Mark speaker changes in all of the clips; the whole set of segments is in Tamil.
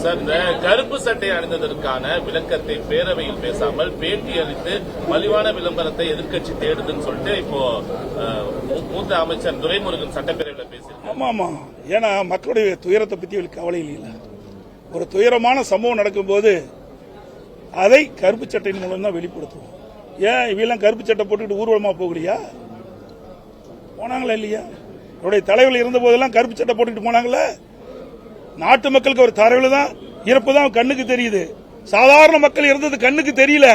Speaker 1: சார், இந்த கருப்பு சட்டை அணிந்ததற்கான விளக்கத்தை பேரவையில் பேசாமல் பேட்டி அளித்து மலிவான விளம்பரத்தை எதிர்க்கட்சி தேடுதுன்னு சொல்லிட்டு இப்போ மூத்த அமைச்சர் துரைமுருகன் சட்டப்பேரவையில் பேசியிருக்காரு.
Speaker 2: ஆமா, ஏன்னா மக்களுடைய துயரத்தை பத்தி கவலை இல்லை. ஒரு துயரமான சம்பவம் நடக்கும்போது அதை கருப்பு சட்டையின் மூலம் தான் வெளிப்படுத்துவோம். ஏன் இவெல்லாம் கருப்பு சட்டை போட்டுக்கிட்டு ஊர்வலமா போகலையா? போனாங்களா இல்லையா? அவருடைய தலைவர் இருந்த போதெல்லாம் கருப்பு சட்டை போட்டுக்கிட்டு போனாங்களே. நாட்டு மக்களுக்கு ஒரு தலைவர் தான் இறப்பு தான் கண்ணுக்கு தெரியுது. சாதாரண மக்கள் இருந்தது கண்ணுக்கு தெரியல.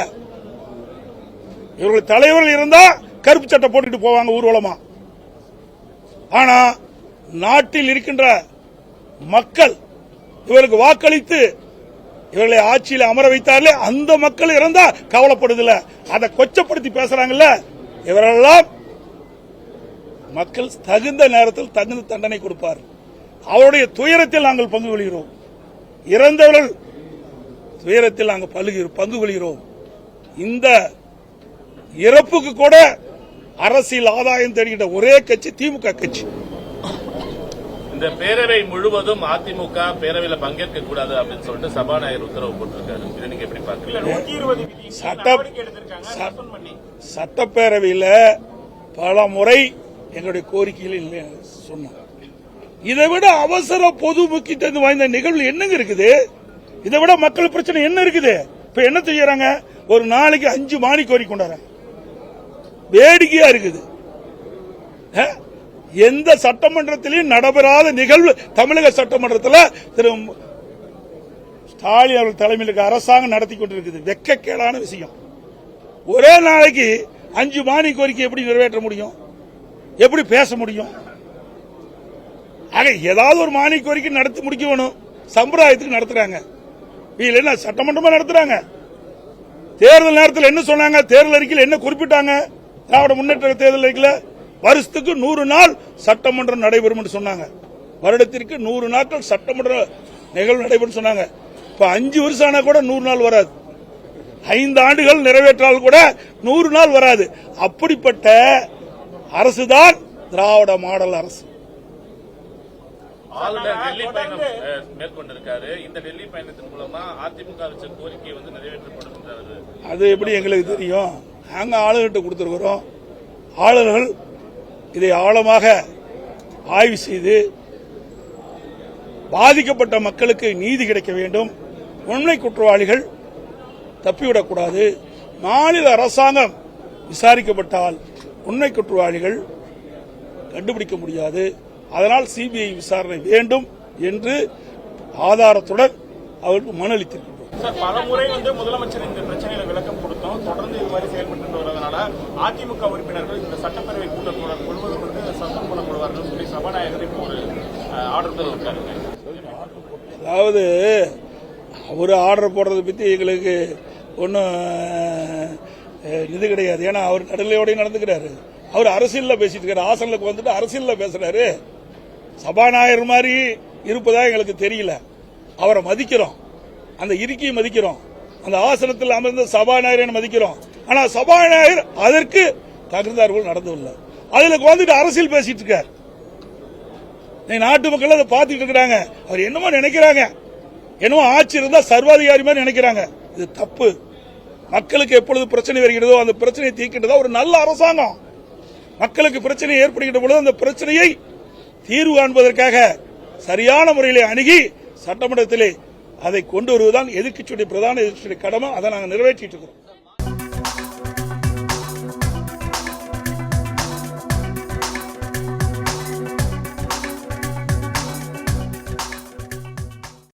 Speaker 2: இவர்கள் தலைவர்கள் இருந்தா கருப்பு சட்டை போட்டுக்கிட்டு போவாங்க ஊர்வலமா. ஆனா நாட்டில் இருக்கின்ற மக்கள் இவருக்கு வாக்களித்து இவர்களை ஆட்சியில் அமர வைத்தார்களே, அந்த மக்கள் இருந்தா கவலைப்படுதில்ல. அதை கொச்சப்படுத்தி பேசுறாங்கல்ல, இவரெல்லாம் மக்கள் தகுந்த நேரத்தில் தகுந்த தண்டனை கொடுப்பார். அவருடைய துயரத்தில் நாங்கள் பங்கு கொள்கிறோம். இறந்தவர்கள் துயரத்தில் நாங்கள் பங்கு கொள்கிறோம். இந்த இறப்புக்கு கூட அரசியல் ஆதாயம் தேடுகின்ற ஒரே கட்சி திமுக கட்சி.
Speaker 1: இந்த பேரவை முழுவதும் அதிமுக பேரவையில் பங்கேற்க கூடாது அப்படின்னு சொல்லிட்டு சபாநாயகர் உத்தரவு போட்டிருக்காரு. இதை நீங்க எப்படி பாக்குறீங்க?
Speaker 2: சட்டப்பேரவையில் பல முறை எங்களுடைய கோரிக்கைகள் சொன்னோம். இதை விட அவசர பொது முக்கியத்துவம் வாய்ந்த நிகழ்வு என்னங்க இருக்குது? இதை விட மக்கள் பிரச்சனை என்ன இருக்குது? இப்ப என்ன செய்யறாங்க? ஒரு நாளைக்கு 5 மானி கோரிக்கை கொண்டாடுறாங்க. வேடிக்கையா இருக்குது. எந்த சட்டமன்றத்திலும் நடைபெறாத நிகழ்வு தமிழக சட்டமன்றத்தில் திரு ஸ்டாலின் அவர்கள் தலைமையில் அரசாங்கம் நடத்தி கொண்டிருக்குது. வெட்கக்கேடான விஷயம். ஒரே நாளைக்கு 5 மானி கோரிக்கை எப்படி நிறைவேற்ற முடியும்? எப்படி பேச முடியும்? ஆக ஏதாவது ஒரு மானிய கோரிக்கை நடத்தி முடிக்க வேணும். சம்பிரதாயத்துக்கு நடத்துறாங்க. என்ன சட்டமன்றமா நடத்துறாங்க? தேர்தல் நேரத்தில் என்ன சொன்னாங்க? தேர்தல் அறிக்கையில் என்ன குறிப்பிட்டாங்க? திராவிட முன்னேற்ற தேர்தல் அறிக்கையில் வருஷத்துக்கு 100 நாள் சட்டமன்றம் நடைபெறும் என்று சொன்னாங்க. வருடத்திற்கு 100 நாட்கள் சட்டமன்ற நிகழ்வு நடைபெறும் சொன்னாங்க. இப்ப 5 வருஷம் ஆனா கூட 100 நாள் வராது. 5 ஆண்டுகள் நிறைவேற்றால் கூட 100 நாள் வராது. அப்படிப்பட்ட அரசுதான் திராவிட மாடல் அரசு.
Speaker 1: ஆளுநர் டெல்லி பயணம் மேற்கொண்டிருக்காரு. இந்த டெல்லி பயணத்தின் மூலமா அதிமுக வச்ச கோரிக்கை நிறைவேற்றப்படும்.
Speaker 2: அது எப்படி எங்களுக்கு தெரியும்? நாங்க ஆளுநர்கிட்ட கொடுத்திருக்கிறோம். ஆளுநர்கள் இதை ஆழமாக ஆய்வு செய்து பாதிக்கப்பட்ட மக்களுக்கு நீதி கிடைக்க வேண்டும். உண்மை குற்றவாளிகள் தப்பிவிடக்கூடாது. மாநில அரசாங்கம் விசாரிக்கப்பட்டால் உண்மை குற்றவாளிகள் கண்டுபிடிக்க முடியாது. அதனால் சிபிஐ விசாரணை வேண்டும் என்று ஆதாரத்துடன் அவருக்கு மனு அளித்திருக்கிறார்.
Speaker 3: பல முறை முதலமைச்சர் இந்த பிரச்சனையில விளக்கம் கொடுத்தோம். தொடர்ந்து இது மாதிரி செயல்பட்டு வருவதனால அதிமுக உறுப்பினர்கள் இந்த சட்டப்பேரவை கூட்டத்தொடர் முழுவதும் சத்தம் மூலம் விடுவார்கள் சொல்லி சபாநாயகர் இப்போ ஒரு ஆர்டர் இருக்காரு.
Speaker 2: அதாவது அவரு ஆர்டர் போடுறதை பத்தி எங்களுக்கு ஒன்னும் இது கிடையாது. ஏன்னா அவர் நடுநிலையோடய நடந்துக்கிறாரு. அவர் அரசியல்ல பேசிட்டு இருக்காரு. ஆசனுக்கு வந்துட்டு அரசியல்ல பேசுறாரு. சபாநாயகர் மாதிரி இருப்பதா எங்களுக்கு தெரியல. அவரை மதிக்கிறோம், அந்த இருக்கையை மதிக்கிறோம், அந்த ஆசனத்தில் அமர்ந்த சபாநாயகரை மதிக்கிறோம். ஆனா சபாநாயகர் அதற்கு தகுந்தார்கள் நடந்ததில்லை. அதுல வந்துட்டு அரசியல் பேசிட்டு இருக்காரு. நாட்டு மக்கள் அதை பார்த்துட்டு இருக்கிறாங்க. அவர் என்னமோ நினைக்கிறாங்க, என்னமோ ஆட்சி இருந்தா சர்வாதிகாரி மாதிரி நினைக்கிறாங்க. இது தப்பு. மக்களுக்கு எப்பொழுது பிரச்சனை வருகிறதோ அந்த பிரச்சனையை தீர்க்கின்றதா ஒரு நல்ல அரசாங்கம். மக்களுக்கு பிரச்சனை ஏற்படுகின்ற பொழுது அந்த பிரச்சனையை தீர்வு காண்பதற்காக சரியான முறையிலே அணுகி சட்டமன்றத்திலே அதை கொண்டு வருவதுதான் எதிர்க்கட்சியுடைய பிரதான எதிர்க்கட்சியுடைய கடமை. அதை நாங்கள் நிறைவேற்றிட்டு இருக்கிறோம்.